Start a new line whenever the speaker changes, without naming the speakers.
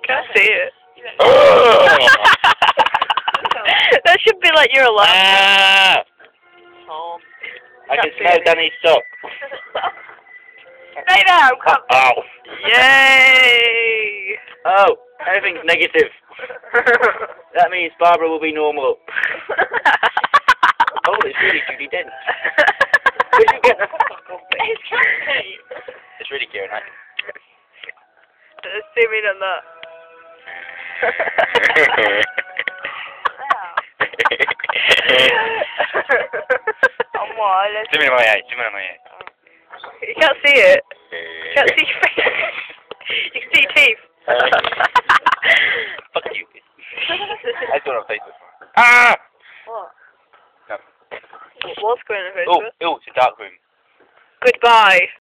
Can't see it. That should be like you're alive.
Ah!
Oh.
I can smell Danny's sock.
Stay down, come.
Oh.
Yay!
Oh, everything's negative. That means Barbara will be normal. Oh, it's really Judy Dent. Where'd you get that? It's really cute, right?
Let's zoom in on that. Come on, let's...
Zoom in on my eye, zoom in on my eye.
You can't see it. You can't see your face. You can see your teeth.
Fuck you. I saw it on Facebook. Ah!
What?
No.
What's going on
Oh,
Facebook?
oh, it's a dark room.
Goodbye.